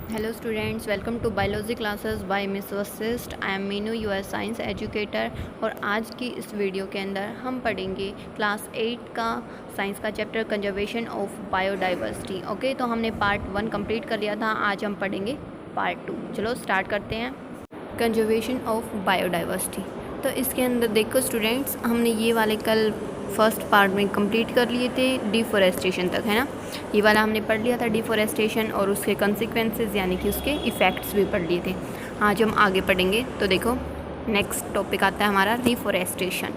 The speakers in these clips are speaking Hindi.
Hello students, welcome to biology classes by miss Vashisht. I am Meenu, your science educator. और आज की इस वीडियो के अंदर हम पढ़ेंगे क्लास 8 का साइंस का chapter conservation of biodiversity. Okay, तो हमने पार्ट 1 कंप्लीट कर लिया था, आज हम पढ़ेंगे पार्ट 2। चलो स्टार्ट करते हैं। कंजर्वेशन ऑफ बायोडाइवर्सिटी, तो इसके अंदर देखो स्टूडेंट्स, हमने ये वाले कल फर्स्ट पार्ट में कंप्लीट कर लिए थे, डिफॉरेस्टेशन तक, है ना। ये वाला हमने पढ़ लिया था डिफॉरेस्टेशन और उसके कंसिक्वेंसेस यानी कि उसके इफ़ेक्ट्स भी पढ़ लिए थे। आज हम आगे पढ़ेंगे। तो देखो नेक्स्ट टॉपिक आता है हमारा reforestation.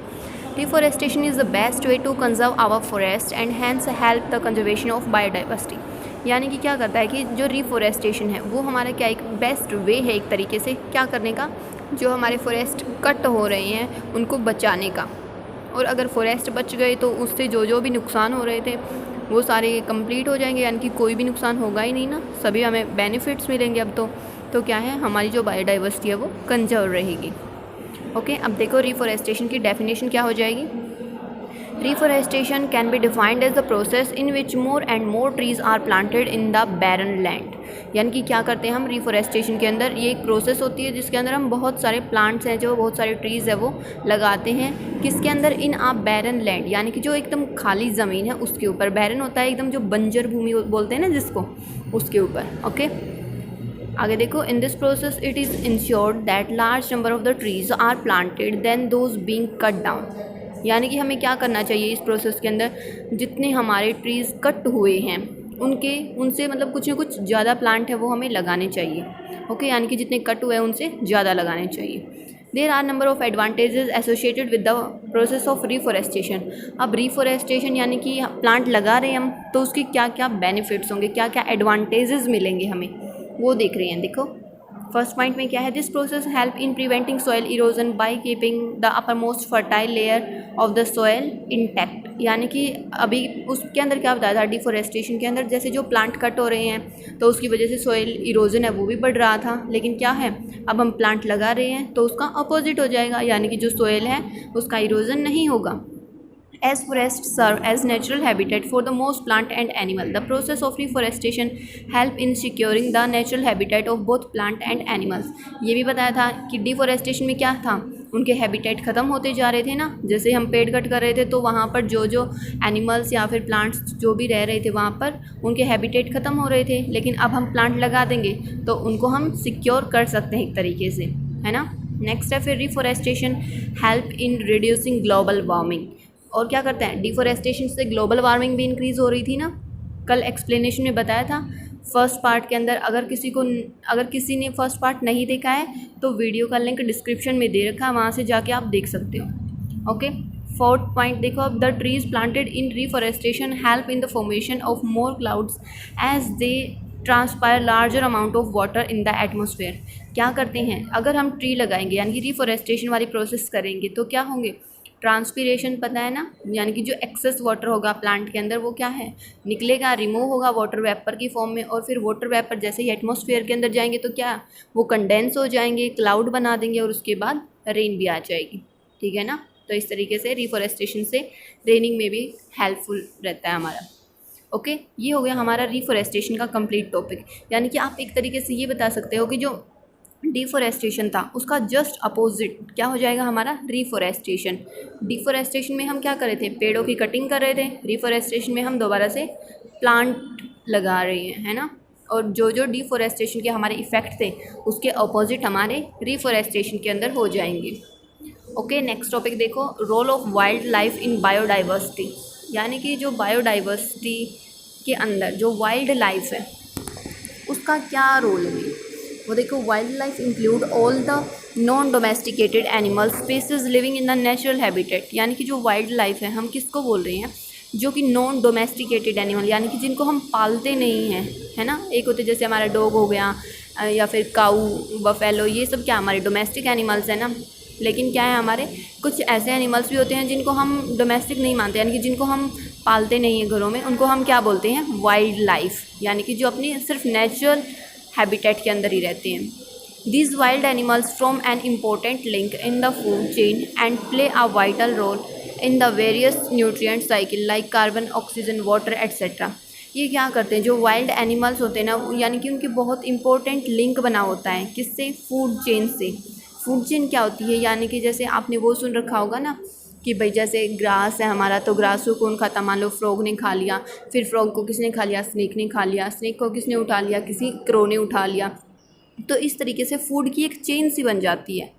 Deforestation is the best way to conserve our forest and hence help the conservation of biodiversity। यानी कि क्या करता है कि जो रिफॉरेस्टेशन है वो हमारा क्या एक बेस्ट वे है एक तरीके से क्या करने का, जो हमारे फॉरेस्ट कट हो रहे हैं उनको बचाने का। और अगर फॉरेस्ट बच गए तो उससे जो जो भी नुकसान हो रहे थे वो सारे कंप्लीट हो जाएंगे, यानी कि कोई भी नुकसान होगा ही नहीं ना, सभी हमें बेनिफिट्स मिलेंगे। अब तो क्या है, हमारी जो बायोडाइवर्सिटी है वो कंजर्व रहेगी। ओके, अब देखो रिफॉरेस्टेशन की डेफिनेशन क्या हो जाएगी। Reforestation can be defined as the process in which more and more trees are planted in the barren land. यानी कि क्या करते हैं हम रिफॉरेस्टेशन के अंदर, ये एक प्रोसेस होती है जिसके अंदर हम बहुत सारे प्लांट्स हैं, जो बहुत सारे ट्रीज़ है वो लगाते हैं किसके अंदर, इन आ बैरन लैंड, यानी कि जो एकदम खाली ज़मीन है उसके ऊपर। बैरन होता है एकदम जो बंजर भूमि बोलते हैं ना जिसको, उसके ऊपर। ओके, आगे देखो, in this process it is ensured that large number of the trees are planted then those being cut down. यानी कि हमें क्या करना चाहिए इस प्रोसेस के अंदर, जितने हमारे ट्रीज़ कट हुए हैं उनसे मतलब कुछ ना कुछ ज़्यादा प्लांट है वो हमें लगाने चाहिए। ओके, यानी कि जितने कट हुए हैं उनसे ज़्यादा लगाने चाहिए। There are number of advantages associated with the process of reforestation. अब रिफॉरेस्टेशन यानी कि प्लांट लगा रहे हैं हम, तो उसकी क्या क्या बेनिफिट्स होंगे, क्या क्या एडवांटेजेस मिलेंगे हमें, वो देख रहे हैं। देखो फर्स्ट पॉइंट में क्या है, this process help in preventing soil erosion by keeping the upper most fertile layer of the soil intact. यानी कि अभी उसके अंदर क्या बताया था डिफॉरेस्टेशन के अंदर, जैसे जो प्लांट कट हो रहे हैं तो उसकी वजह से सॉइल इरोजन है वो भी बढ़ रहा था, लेकिन क्या है अब हम प्लांट लगा रहे हैं तो उसका अपोजिट हो जाएगा, यानी कि जो सॉइल है उसका इरोजन नहीं होगा। As forests serve as natural habitat for the most plant and animal, the process of reforestation help in securing the natural habitat of both plant and animals। ये भी बताया था कि डिफॉरेस्टेशन में क्या था, उनके हैबिटेट ख़त्म होते जा रहे थे ना। जैसे हम पेड़ कट कर रहे थे तो वहाँ पर जो जो एनिमल्स या फिर प्लांट्स जो भी रह रहे थे वहाँ पर उनके हैबिटेट ख़त्म हो रहे थे, लेकिन अब हम प्लांट लगा देंगे तो उनको हम सिक्योर कर सकते हैं एक तरीके से, है ना। नेक्स्ट है फिर reforestation help in reducing global warming. और क्या करते हैं, डिफॉरेस्टेशन से ग्लोबल वार्मिंग भी इंक्रीज़ हो रही थी ना, कल एक्सप्लेनेशन में बताया था फर्स्ट पार्ट के अंदर। अगर किसी ने फर्स्ट पार्ट नहीं देखा है तो वीडियो का लिंक डिस्क्रिप्शन में दे रखा है, वहाँ से जाके आप देख सकते हो। ओके, फोर्थ पॉइंट देखो, अब the trees planted in reforestation help in the formation of more clouds as they transpire larger amount of water in the atmosphere. क्या करते हैं, अगर हम ट्री लगाएंगे यानी कि रिफॉरेस्टेशन वाली प्रोसेस करेंगे तो क्या होंगे, ट्रांसपीरेशन पता है ना, यानी कि जो एक्सेस वाटर होगा प्लांट के अंदर वो क्या है निकलेगा, रिमूव होगा वाटर वेपर की फॉर्म में। और फिर वाटर वेपर जैसे ही एटमॉस्फेयर के अंदर जाएंगे तो क्या वो कंडेंस हो जाएंगे, क्लाउड बना देंगे और उसके बाद रेन भी आ जाएगी। ठीक है ना, तो इस तरीके से रिफॉरेस्टेशन से रेनिंग में भी हेल्पफुल रहता है हमारा। ओके, ये हो गया हमारा रिफॉरेस्टेशन का कंप्लीट टॉपिक। यानी कि आप एक तरीके से ये बता सकते हो कि जो डिफॉरेस्टेशन था उसका जस्ट अपोजिट क्या हो जाएगा हमारा रिफॉरेस्टेशन। डिफॉरेस्टेशन में हम क्या कर रहे थे, पेड़ों की कटिंग कर रहे थे, रिफॉरेस्टेशन में हम दोबारा से प्लांट लगा रहे हैं, है ना। और जो जो डिफॉरेस्टेशन के हमारे इफ़ेक्ट थे उसके अपोजिट हमारे रिफॉरेस्टेशन के अंदर हो जाएंगे। ओके, नेक्स्ट टॉपिक देखो, role of wild life in biodiversity. यानी कि जो बायोडाइवर्सिटी के अंदर जो वाइल्ड लाइफ है उसका क्या रोल है। वो देखो, wild life include all the non domesticated animal species living in the natural habitat. यानी कि जो वाइल्ड लाइफ है हम किसको बोल रहे हैं, जो कि नॉन डोमेस्टिकेटेड एनिमल, यानी कि जिनको हम पालते नहीं हैं, है ना। एक होते जैसे हमारा डॉग हो गया या फिर काऊ, बफेलो, ये सब क्या हमारे डोमेस्टिक एनिमल्स हैं ना। लेकिन क्या है, हमारे कुछ ऐसे एनिमल्स भी होते हैं जिनको हम डोमेस्टिक नहीं मानते, यानी कि जिनको हम पालते नहीं हैं घरों में, उनको हम क्या बोलते हैं, वाइल्ड लाइफ, यानी कि जो अपनी सिर्फ नेचुरल हैबिटेट के अंदर ही रहते हैं। These wild animals form an important link in the food chain and play a vital role in the various nutrient cycle like carbon, oxygen, water, etc. ये क्या करते हैं, जो वाइल्ड एनिमल्स होते हैं ना, यानी कि उनकी बहुत इंपॉर्टेंट लिंक बना होता है किससे, फूड चेन से। फूड चेन क्या होती है, यानी कि जैसे आपने वो सुन रखा होगा ना कि भाई जैसे ग्रास है हमारा, तो ग्रास को कौन खाता, मान लो फ्रॉग ने खा लिया, फिर फ्रॉग को किसने खा लिया, स्नेक ने खा लिया, स्नेक को किसने उठा लिया, किसी क्रो ने उठा लिया। तो इस तरीके से फूड की एक चेन सी बन जाती है,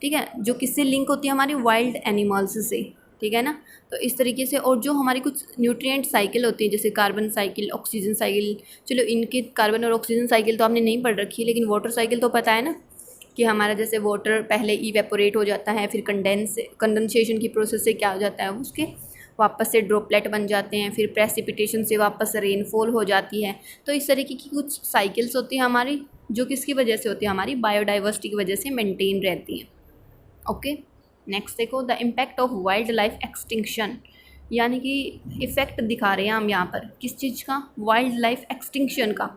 ठीक है, जो किससे लिंक होती है, हमारी वाइल्ड एनिमल्स से, ठीक है ना। तो इस तरीके से, और जो हमारी कुछ न्यूट्रिएंट साइकिल होती है, जैसे कार्बन साइकिल, ऑक्सीजन साइकिल, चलो इनके कार्बन और ऑक्सीजन साइकिल तो आपने नहीं पढ़ रखी है, लेकिन वाटर साइकिल तो पता है ना, कि हमारा जैसे वाटर पहले इवेपोरेट हो जाता है, फिर कंडेंसेशन की प्रोसेस से क्या हो जाता है, उसके वापस से ड्रॉपलेट बन जाते हैं, फिर प्रेसिपिटेशन से वापस रेनफॉल हो जाती है। तो इस तरीके की कुछ साइकिल्स होती हैं हमारी, जो किसकी वजह से होती है, हमारी बायोडाइवर्सिटी की वजह से मेंटेन रहती हैं। ओके, नेक्स्ट देखो, the impact of wild life extinction, यानी कि इफ़ेक्ट दिखा रहे हैं हम यहाँ पर किस चीज़ का, वाइल्ड लाइफ एक्सटिंक्शन का।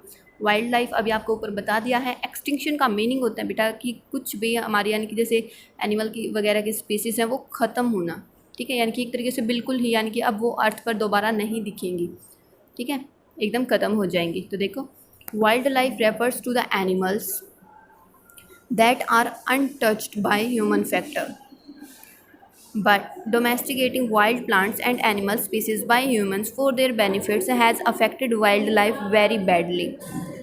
वाइल्ड लाइफ अभी आपको ऊपर बता दिया है। एक्सटिंक्शन का मीनिंग होता है बेटा कि कुछ भी हमारी, यानी कि जैसे एनिमल की वगैरह की स्पीसीज़ हैं वो ख़त्म होना, ठीक है, यानी कि एक तरीके से बिल्कुल ही, यानी कि अब वो अर्थ पर दोबारा नहीं दिखेंगी, ठीक है, एकदम ख़त्म हो जाएंगी। तो देखो, wild life refers to the animals that are untouched by human factor, but domesticating wild plants and animal species by humans for their benefits has affected wildlife very badly.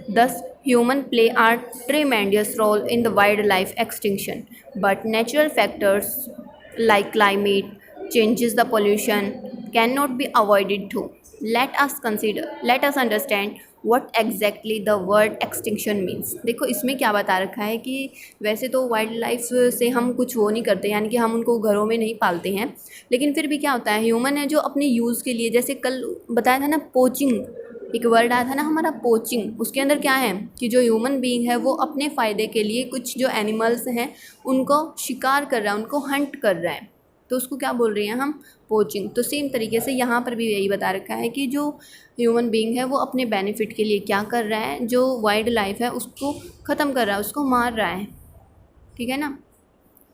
Thus humans play a tremendous role in the wildlife extinction, but natural factors like climate changes, the pollution cannot be avoided too. Let us understand what exactly the word extinction means। देखो इसमें क्या बता रखा है कि वैसे तो वाइल्ड लाइफ से हम कुछ वो नहीं करते, यानी कि हम उनको घरों में नहीं पालते हैं, लेकिन फिर भी क्या होता है, ह्यूमन है जो अपने यूज़ के लिए, जैसे कल बताया था ना पोचिंग, एक वर्ड आया था ना हमारा पोचिंग, उसके अंदर क्या है कि जो ह्यूमन बीइंग है वो अपने फ़ायदे के लिए कुछ जो एनिमल्स हैं उनको शिकार कर रहा है, उनको हंट कर रहा है, तो उसको क्या बोल रहे हैं हम, पोचिंग। तो सेम तरीके से यहाँ पर भी यही बता रखा है कि जो ह्यूमन बीइंग है वो अपने बेनिफिट के लिए क्या कर रहा है, जो वाइल्ड लाइफ है उसको ख़त्म कर रहा है, उसको मार रहा है, ठीक है ना।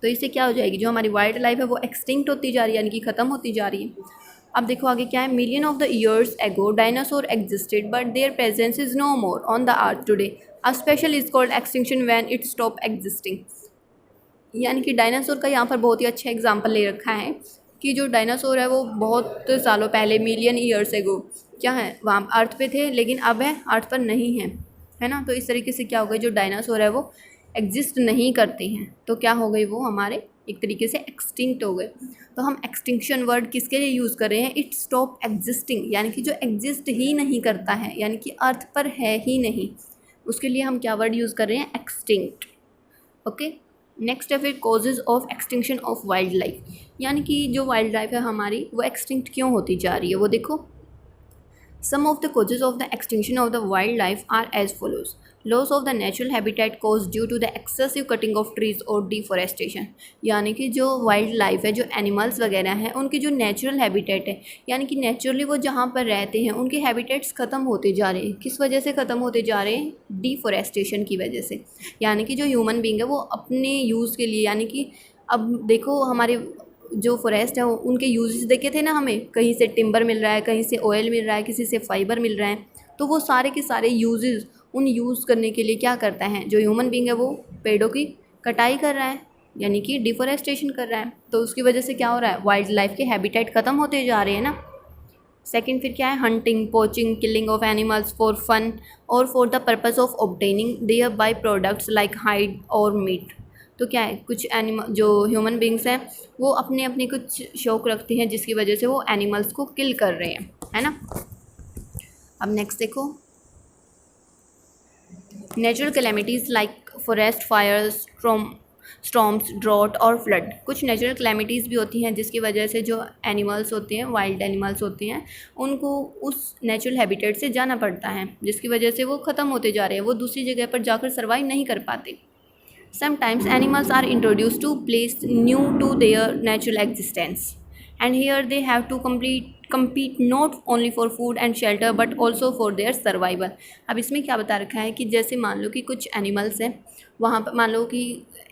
तो इससे क्या हो जाएगी, जो हमारी वाइल्ड लाइफ है वो एक्सटिंक्ट होती जा रही है, यानी कि ख़त्म होती जा रही है। अब देखो आगे क्या है, million of the years ago dinosaur existed but their presence is no more on the earth today. A special is called extinction when it stop existing. यानी कि डायनासोर का यहाँ पर बहुत ही अच्छा एग्जाम्पल ले रखा है कि जो डायनासोर है वो बहुत सालों पहले, मिलियन ईयर्स एगो क्या है, वहाँ अर्थ पे थे, लेकिन अब है अर्थ पर नहीं है ना। तो इस तरीके से क्या हो गई, जो डायनासोर है वो एग्जिस्ट नहीं करते हैं, तो क्या हो गई, वो हमारे एक तरीके से एक्सटिंक्ट हो गए। तो हम एक्सटिंक्शन वर्ड किसके लिए यूज़ कर रहे हैं, इट स्टॉप एग्जिस्टिंग, यानी कि जो एग्जिस्ट ही नहीं करता है, यानी कि अर्थ पर है ही नहीं, उसके लिए हम क्या वर्ड यूज़ कर रहे हैं, एक्सटिंक्ट। ओके, नेक्स्ट है फिर causes of extinction of wild life, यानी कि जो वाइल्ड लाइफ है हमारी वो एक्सटिंक्ट क्यों होती जा रही है, वो देखो। Some of the causes of the extinction of the wildlife are as follows. Loss of the natural habitat caused due to the excessive cutting of trees or deforestation, यानी कि जो वाइल्ड लाइफ है, जो एनिमल्स वगैरह हैं, उनकी जो नेचुरल हैबिटेट है, यानी कि नेचुरली वो जहाँ पर रहते हैं उनके हैबिटेट्स ख़त्म होते जा रहे हैं। किस वजह से ख़त्म होते जा रहे हैं, डिफोरेस्टेशन की वजह से। यानी कि जो ह्यूमन बींग है वो अपने यूज़ के लिए, यानी कि अब देखो हमारे जो फॉरेस्ट है उनके यूजेस देखे थे ना, हमें कहीं से टिम्बर मिल रहा है, कहीं से ऑयल मिल रहा है, किसी से फाइबर मिल रहा है, तो वो सारे के सारे यूजेस उन यूज़ करने के लिए क्या करता है, जो ह्यूमन बींग है वो पेड़ों की कटाई कर रहा है, यानी कि डिफोरेस्टेशन कर रहा है। तो उसकी वजह से क्या हो रहा है, वाइल्ड लाइफ के हैबिटेट ख़त्म होते जा रहे हैं ना। सेकेंड फिर क्या है, hunting, poaching, killing of animals for fun और for the purpose of obtaining their by products like hide और मीट। तो क्या है, कुछ एनिमल जो ह्यूमन बींग्स हैं वो अपने अपने कुछ शौक रखते हैं जिसकी वजह से वो एनिमल्स को किल कर रहे हैं, है ना। अब नेक्स्ट देखो, natural calamities like forest fires, storms, drought और फ्लड। कुछ नेचुरल कैलेमिटीज़ भी होती हैं जिसकी वजह से जो एनिमल्स होते हैं, वाइल्ड एनिमल्स होते हैं, उनको उस नेचुरल हैबिटेट से जाना पड़ता है, जिसकी वजह से वो ख़त्म होते जा रहे हैं, वो दूसरी जगह पर जाकर सर्वाइव नहीं कर पाते। Sometimes animals are introduced to place new to their natural existence, and here they have to compete not only for food and shelter but also for their survival। अब इसमें क्या बता रखा है कि जैसे मान लो कि कुछ एनिमल्स हैं, वहाँ पर मान लो कि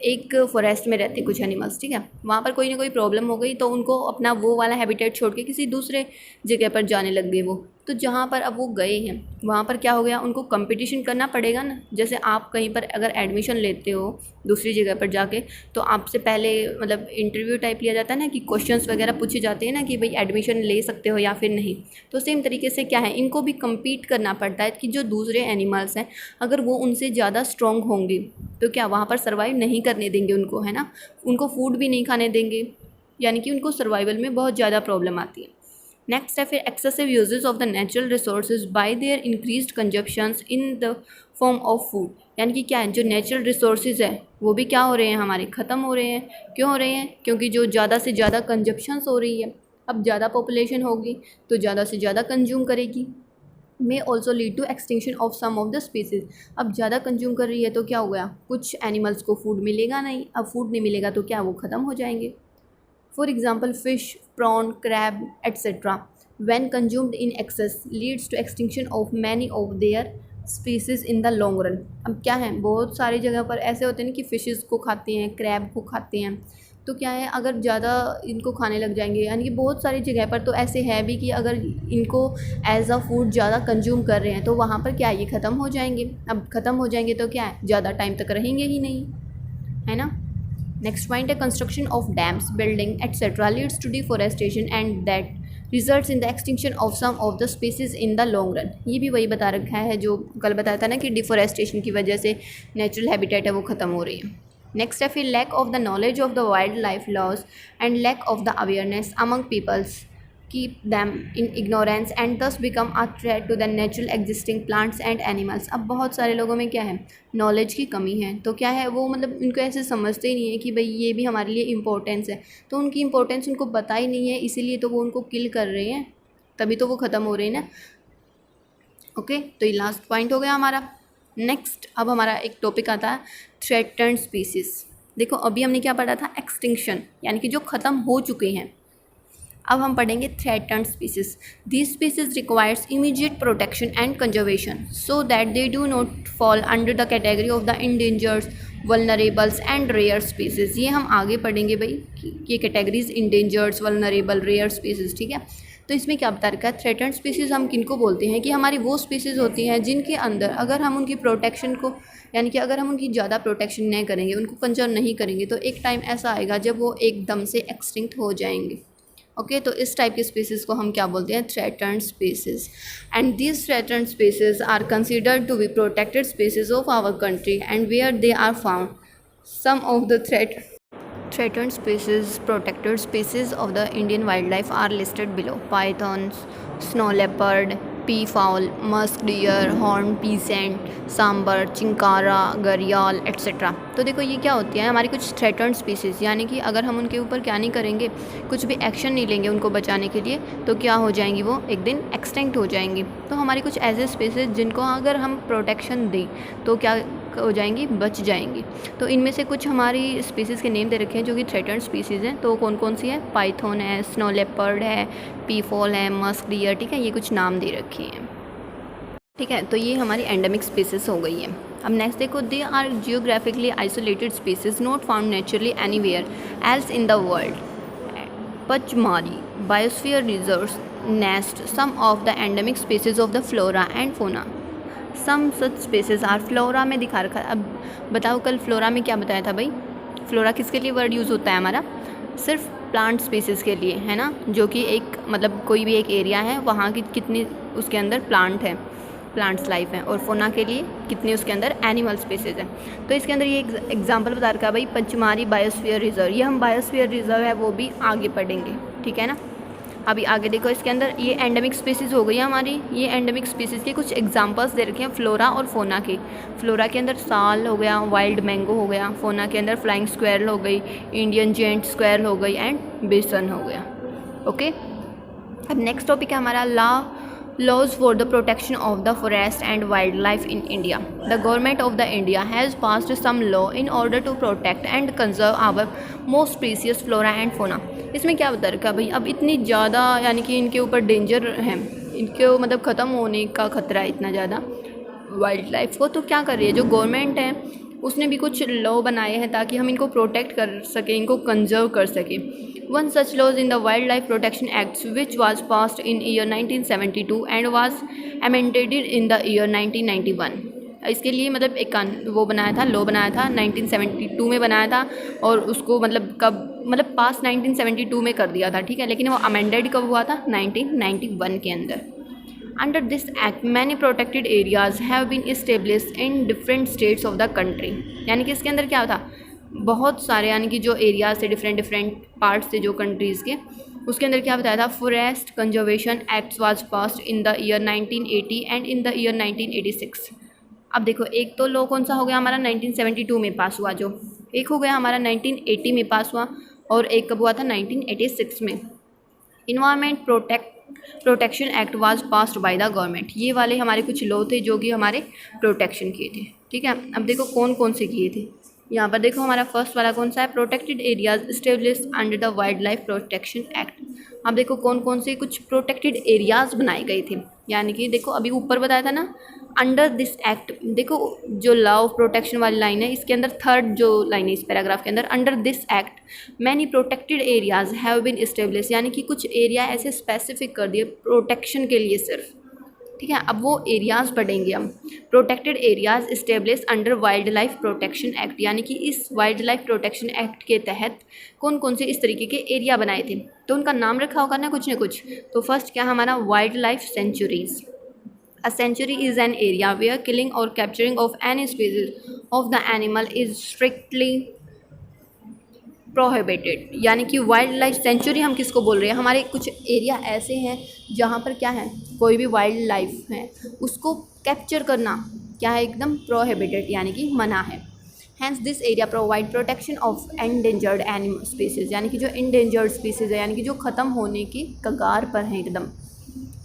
एक फॉरेस्ट में रहते कुछ एनिमल्स, ठीक है, वहाँ पर कोई ना कोई प्रॉब्लम हो गई तो उनको अपना वो वाला हैबिटेट छोड़ के किसी दूसरे जगह पर जाने लग गए वो। तो तो जहाँ पर अब वो गए हैं वहाँ पर क्या हो गया, उनको कंपटीशन करना पड़ेगा ना। जैसे आप कहीं पर अगर एडमिशन लेते हो दूसरी जगह पर जाके, तो आपसे पहले मतलब इंटरव्यू टाइप लिया जाता है ना, कि क्वेश्चंस वगैरह पूछे जाते हैं ना कि भाई एडमिशन ले सकते हो या फिर नहीं। तो सेम तरीके से क्या है, इनको भी कम्पीट करना पड़ता है कि जो दूसरे एनिमल्स हैं अगर वो उनसे ज़्यादा स्ट्रॉन्ग होंगे तो क्या वहाँ पर सर्वाइव नहीं करने देंगे उनको, है ना। उनको फूड भी नहीं खाने देंगे, यानी कि उनको सर्वाइवल में बहुत ज़्यादा प्रॉब्लम आती है। नेक्स्ट है फिर excessive uses of the natural resources by there increased consumptions in the form of food, यानी कि क्या है, जो नेचुरल रिसोर्सेज है वो भी क्या हो रहे हैं, हमारे ख़त्म हो रहे हैं। क्यों हो रहे हैं, क्योंकि जो ज़्यादा से ज़्यादा कंजप्शंस हो रही है। अब ज़्यादा पॉपुलेशन होगी तो ज़्यादा से ज़्यादा कंज्यूम करेगी, may also lead to extinction of some of the species. अब ज़्यादा कंज्यूम कर रही है तो क्या हो गया, कुछ एनिमल्स को फूड मिलेगा नहीं। अब फूड नहीं मिलेगा तो क्या वो ख़त्म हो जाएंगे। For example fish, prawn, crab etcetera when consumed in excess leads to extinction of many of their species in the long run। अब क्या है, बहुत सारी जगह पर ऐसे होते हैं कि फिशेस को खाते हैं, क्रैब को खाते हैं, तो क्या है अगर ज़्यादा इनको खाने लग जाएंगे, यानी कि बहुत सारी जगह पर तो ऐसे है भी कि अगर इनको एज अ फूड ज़्यादा कंज्यूम कर रहे हैं तो वहाँ पर क्या ये ख़त्म हो जाएंगे। अब ख़त्म हो जाएंगे तो क्या है, ज़्यादा टाइम तक रहेंगे ही नहीं, है ना। नेक्स्ट पॉइंट है construction of dams, building etcetera leads to deforestation and that results in the extinction of some of the species in the long run. ये भी वही बता रखा है जो कल बताया था ना कि डिफॉरेस्टेशन की वजह से नेचुरल हैबिटेट है वो ख़त्म हो रही है। नेक्स्ट है फिर lack of the knowledge of the wild life laws and lack of the awareness among peoples keep them in ignorance and thus become a threat to the natural existing plants and animals। अब बहुत सारे लोगों में क्या है, नॉलेज की कमी है, तो क्या है वो मतलब इनको ऐसे समझते ही नहीं है कि भाई ये भी हमारे लिए इम्पोर्टेंस है, तो उनकी इम्पोर्टेंस उनको पता ही नहीं है, इसीलिए तो वो उनको किल कर रहे हैं, तभी तो वो ख़त्म हो रहे हैं ना। ओके, तो ये लास्ट पॉइंट हो गया हमारा। नेक्स्ट अब हमारा एक टॉपिक आता है थ्रेटन्ड स्पीसीज। देखो अभी हमने क्या पढ़ा था, एक्सटिंक्शन, यानी कि जो ख़त्म हो चुके हैं। अब हम पढ़ेंगे threatened species. These species requires immediate protection and conservation so that they do not fall under the category of the endangered, vulnerables and rare species. ये हम आगे पढ़ेंगे भाई कि ये categories endangered, vulnerable, rare species, ठीक है। तो इसमें क्या बता रखा है, थ्रेटन्ड स्पीसीज़ हम किनको बोलते हैं कि हमारी वो स्पीसीज़ होती हैं जिनके अंदर अगर हम उनकी प्रोटेक्शन को, यानी कि अगर हम उनकी ज़्यादा प्रोटेक्शन नहीं करेंगे, उनको कंजर्व नहीं करेंगे, तो एक टाइम ऐसा आएगा जब वो एकदम से एक्सटिंक्ट हो जाएंगे। ओके, तो इस टाइप की स्पीसीज़ को हम क्या बोलते हैं, threatened species. And these threatened species are considered to be protected species of our country and where they are found. Some of the threatened species, protected species of the Indian wildlife are listed below: pythons, snow leopard, peafowl, musk deer, horned peasant, sambar, chinkara, घड़ियाल एट्सेट्रा। तो देखो ये क्या होती है, हमारी कुछ थ्रेटन्ड स्पीसीज़, यानी कि अगर हम उनके ऊपर क्या नहीं करेंगे, कुछ भी एक्शन नहीं लेंगे उनको बचाने के लिए, तो क्या हो जाएंगी, वो एक दिन एक्सटिंक्ट हो जाएंगी। तो हमारी कुछ ऐसे स्पीसीज़ जिनको अगर हम प्रोटेक्शन दें तो क्या हो जाएंगी, बच जाएंगी। तो इनमें से कुछ हमारी स्पीसीज़ के नेम दे रखे हैं जो कि थ्रेटन्ड स्पीसीज़ हैं। तो कौन कौन सी है, पाइथन है, स्नो लेपर्ड है, पीफॉल है, मस्क डियर, ठीक है, ये कुछ नाम दे रखे हैं, ठीक है। तो ये हमारी एंडेमिक स्पीसीज़ हो गई है। अब नेक्स्ट देखो, they are geographically isolated species not found naturally anywhere else in the world. Pachmarhi biosphere reserves nest some of the endemic species of the flora and fauna. Some such species are, flora में दिखा रखा है। अब बताओ कल फ्लोरा में क्या बताया था भाई, फ्लोरा किसके लिए वर्ड यूज़ होता है हमारा, सिर्फ प्लांट स्पीसीज़ के लिए, है ना, जो कि एक मतलब कोई भी एक एरिया है वहाँ की कितनी उसके अंदर प्लांट है, प्लांट्स लाइफ है, और फोना के लिए कितनी उसके अंदर एनिमल स्पीसीज़ है। तो इसके अंदर ये एग्जांपल बता रखा है भाई, पंचमारी बायोस्फीयर रिजर्व। ये हम बायोस्फीयर रिजर्व है वो भी आगे पढ़ेंगे, ठीक है ना। अभी आगे देखो, इसके अंदर ये एंडेमिक स्पीसीज़ हो गई है हमारी। ये एंडेमिक स्पीसीज़ के कुछ एग्जांपल्स दे रखे हैं फ्लोरा और फोना के। फ्लोरा के अंदर साल हो गया, वाइल्ड मैंगो हो गया, फोना के अंदर फ्लाइंग स्क्वेरल हो गई, इंडियन जेंट स्क्वेरल हो गई एंड बिसन हो गया। ओके, अब नेक्स्ट टॉपिक है हमारा laws for the protection of the forest and wildlife in India. The government of the India has passed some law in order to protect and conserve our most precious flora and fauna. इसमें क्या बता रखा भाई, अब इतनी ज़्यादा यानी कि इनके ऊपर डेंजर है, इनके मतलब ख़त्म होने का खतरा है इतना ज़्यादा वाइल्ड लाइफ को, तो क्या कर रही है जो गवर्नमेंट है उसने भी कुछ लॉ बनाए हैं ताकि हम इनको प्रोटेक्ट कर सकें, इनको कंजर्व कर सकें। One such laws in the wild life protection act which was passed in year 1972 and was amended in the year 1991। इसके लिए मतलब एक वो बनाया था, लॉ बनाया था 1972 में बनाया था, और उसको मतलब कब मतलब पास 1972 में कर दिया था, ठीक है, लेकिन वो अमेंडेड कब हुआ था 1991 के अंदर। Under this act, many protected areas have been established in different states of the country। यानी कि इसके अंदर क्या था, बहुत सारे यानी कि जो एरियाज थे डिफरेंट पार्ट्स थे जो कंट्रीज़ के, उसके अंदर क्या बताया था, forest conservation act was passed in the year 1980 and in the year 1986। अब देखो एक तो लॉ कौन सा हो गया हमारा 1972 में पास हुआ, जो एक हो गया हमारा 1980 में पास हुआ, और एक कब हुआ था 1986 में। Environment protection act was passed by the government. ये वाले हमारे कुछ लॉ थे जो कि हमारे प्रोटेक्शन किए थे, ठीक है। अब देखो कौन कौन से किए थे, यहाँ पर देखो हमारा फर्स्ट वाला कौन सा है, protected areas established under the wild life protection act. अब देखो कौन कौन से कुछ प्रोटेक्टेड एरियाज बनाए गए थे, यानी कि देखो अभी ऊपर बताया था ना अंडर दिस एक्ट, देखो जो लॉ ऑफ प्रोटेक्शन वाली लाइन है इसके अंदर थर्ड जो लाइन है इस पैराग्राफ के अंदर, under this act many protected areas have been establish, यानी कि कुछ एरिया ऐसे स्पेसिफिक कर दिए प्रोटेक्शन के लिए सिर्फ, ठीक है। अब वो एरियाज़ पढ़ेंगे हम, protected areas establish under wild life protection act, यानी कि इस वाइल्ड लाइफ प्रोटेक्शन एक्ट के तहत कौन कौन से इस तरीके के एरिया बनाए थे, तो उनका नाम रखा होगा ना कुछ। तो फर्स्ट क्या हमारा, wild life centuries. A sanctuary is an area where killing or capturing of any species of the animal is strictly prohibited। यानी कि वाइल्ड लाइफ सेंचुरी हम किसको बोल रहे हैं, हमारे कुछ एरिया ऐसे हैं जहाँ पर क्या है, कोई भी वाइल्ड लाइफ है उसको कैप्चर करना क्या है, एकदम प्रोहिबिटेड यानी कि मना है। Hence this area provide protection of endangered animal species, यानी कि जो एंडेंजर्ड स्पीसीज है यानी कि जो ख़त्म होने की कगार पर हैं एकदम,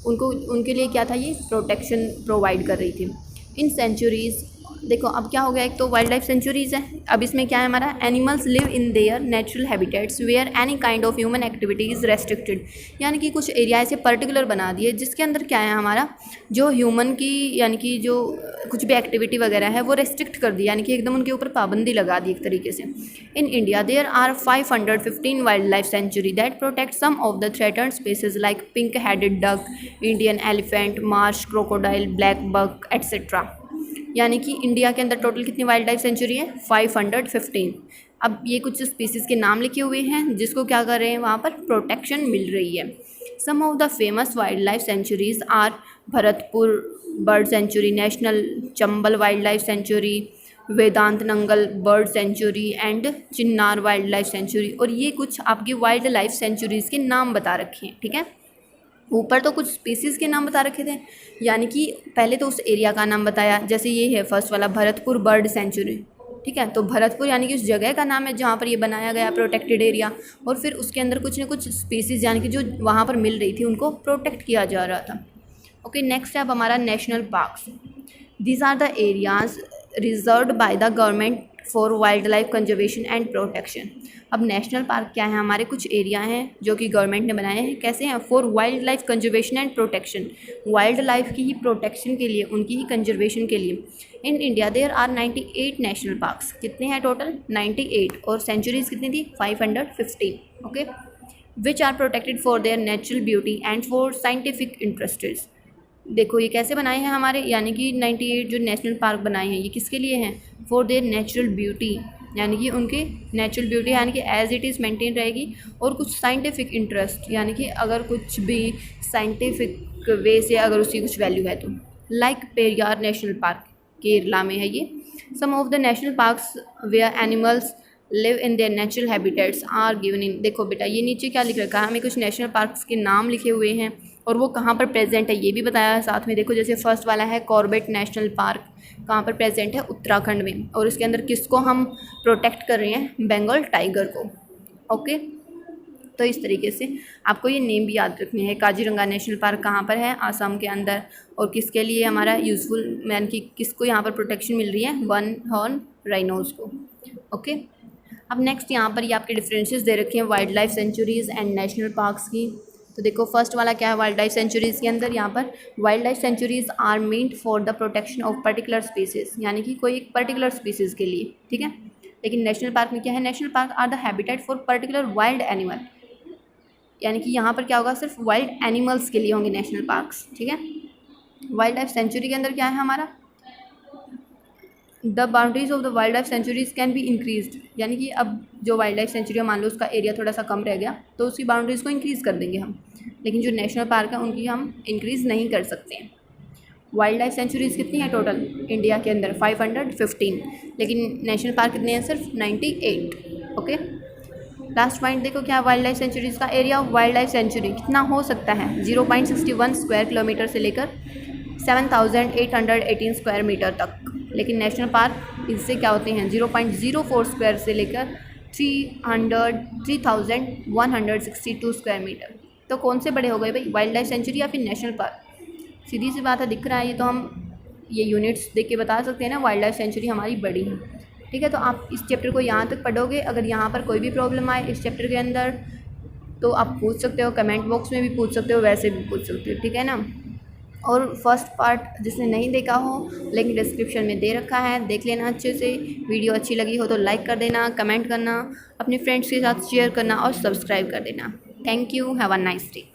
उनको उनके लिए क्या था, ये प्रोटेक्शन प्रोवाइड कर रही थी। इन सेंचुरीज़ देखो अब क्या हो गया, एक तो वाइल्ड लाइफ सेंचुरीज़ है, अब इसमें क्या है हमारा, animals live in their natural habitats where any kind of human activity is restricted. यानी कि कुछ एरिया ऐसे पर्टिकुलर बना दिए जिसके अंदर क्या है हमारा, जो ह्यूमन की यानी कि जो कुछ भी एक्टिविटी वगैरह है वो रेस्ट्रिक्ट कर दी, यानी कि एकदम उनके ऊपर पाबंदी लगा दी एक तरीके से। In India there are 515 wild life sanctuary that protect some of the threatened species like pink headed duck, Indian elephant, marsh crocodile, black buck etcetera. यानी कि इंडिया के अंदर टोटल कितनी वाइल्ड लाइफ सेंचुरी है, 515। अब ये कुछ स्पीसीज़ के नाम लिखे हुए हैं जिसको क्या कर रहे हैं, वहाँ पर प्रोटेक्शन मिल रही है। Some of the famous wild life sanctuaries are Bharatpur bird sanctuary, national Chambal wild life sanctuary, Vedanthangal bird sanctuary and Chinnar wild life sanctuary. और ये कुछ आपकी वाइल्ड लाइफ सेंचुरीज़ के नाम बता रखे हैं, ठीक है। ऊपर तो कुछ स्पीसीज़ के नाम बता रखे थे, यानी कि पहले तो उस एरिया का नाम बताया, जैसे ये है फर्स्ट वाला भरतपुर बर्ड सेंचुरी, ठीक है। तो भरतपुर यानी कि उस जगह का नाम है जहाँ पर ये बनाया गया प्रोटेक्टेड एरिया, और फिर उसके अंदर कुछ न कुछ स्पीसीज़ यानी कि जो वहाँ पर मिल रही थी उनको प्रोटेक्ट किया जा रहा था। ओके, नेक्स्ट है अब हमारा national parks. These are the areas reserved by the government for wild life conservation and protection. अब नेशनल पार्क क्या है, हमारे कुछ एरिया हैं जो कि गवर्नमेंट ने बनाए हैं, कैसे हैं, for wild life conservation and protection, wild life की ही प्रोटेक्शन के लिए, उनकी ही कंजर्वेशन के लिए। In India there are 98 national parks. कितने हैं टोटल, 98, और सेंचुरीज कितनी थी, 515। Okay, which are protected for their natural beauty and for scientific interests. देखो ये कैसे बनाए हैं हमारे, यानी कि 98 जो नेशनल पार्क बनाए हैं ये किसके लिए हैं, फॉर देयर नेचुरल ब्यूटी, यानी कि उनके नेचुरल ब्यूटी यानी कि एज इट इज़ मेंटेन रहेगी, और कुछ साइंटिफिक इंटरेस्ट यानी कि अगर कुछ भी साइंटिफिक वे से अगर उसकी कुछ वैल्यू है तो, like Periyar national park Kerala में है ये। Some of the national parks where animals live in their natural habitats are given in. देखो बेटा ये नीचे क्या लिख रखा है, हमें कुछ नेशनल पार्क्स के नाम लिखे हुए हैं और वो कहाँ पर प्रेजेंट है ये भी बताया है साथ में। देखो जैसे फर्स्ट वाला है कॉर्बेट नेशनल पार्क, कहाँ पर प्रेजेंट है, उत्तराखंड में, और इसके अंदर किसको हम प्रोटेक्ट कर रहे हैं, बंगाल टाइगर को। ओके, तो इस तरीके से आपको ये नेम भी याद रखने हैं। काजीरंगा नेशनल पार्क कहाँ पर है, आसाम के अंदर, और किसके लिए हमारा यूज़फुल, यानी कि किसको यहाँ पर प्रोटेक्शन मिल रही है, वन हॉर्न राइनोज को। ओके, अब नेक्स्ट यहाँ पर ये आपके डिफरेंसेस दे रखे हैं wild life centuries and national parks की। तो देखो फर्स्ट वाला क्या है वाइल्ड लाइफ सेंचुरीज़ के अंदर, यहाँ पर wild life sanctuaries are meant for the protection of particular species, यानी कि कोई एक पर्टिकुलर स्पीसीज़ के लिए, ठीक है। लेकिन नेशनल पार्क में क्या है, national park are the habitat for particular wild animal, यानी कि यहाँ पर क्या होगा, सिर्फ वाइल्ड एनिमल्स के लिए होंगे नेशनल पार्क्स, ठीक है। वाइल्ड लाइफ सेंचुरी के अंदर क्या है हमारा, the boundaries of the wild life centuries can be increased, यानी कि अब जो वाइल्ड लाइफ सेंचुरी है मान लो उसका एरिया थोड़ा सा कम रह गया तो उसकी बाउंड्रीज़ को इंक्रीज़ कर देंगे हम, लेकिन जो नेशनल पार्क है उनकी हम इंक्रीज़ नहीं कर सकते हैं। वाइल्ड लाइफ सेंचुरीज़ कितनी है टोटल इंडिया के अंदर 515, लेकिन नेशनल पार्क कितने हैं, सिर्फ 98। ओके, लास्ट पॉइंट देखो क्या, वाइल्ड लाइफ सेंचुरीज़ का area of wild life century कितना हो सकता है, 0.61 स्क्वायर किलोमीटर से लेकर 7,818 स्क्वायर मीटर तक, लेकिन नेशनल पार्क इससे क्या होते हैं 0.04 स्क्वायर से लेकर 3,162 स्क्वायर मीटर। तो कौन से बड़े हो गए भाई, वाइल्ड लाइफ सेंचुरी या फिर नेशनल पार्क? सीधी सी बात है, दिख रहा है ये तो हम ये यूनिट्स देख के बता सकते हैं ना, वाइल्ड लाइफ सेंचुरी हमारी बड़ी है, ठीक है। तो आप इस चैप्टर को यहाँ तक पढ़ोगे, अगर यहाँ पर कोई भी प्रॉब्लम आए इस चैप्टर के अंदर तो आप पूछ सकते हो, कमेंट बॉक्स में भी पूछ सकते हो, वैसे भी पूछ सकते हो, ठीक है ना। और फर्स्ट पार्ट जिसने नहीं देखा हो लिंक डिस्क्रिप्शन में दे रखा है, देख लेना अच्छे से। वीडियो अच्छी लगी हो तो लाइक कर देना, कमेंट करना, अपने फ्रेंड्स के साथ शेयर करना और सब्सक्राइब कर देना। Thank you, have a nice day.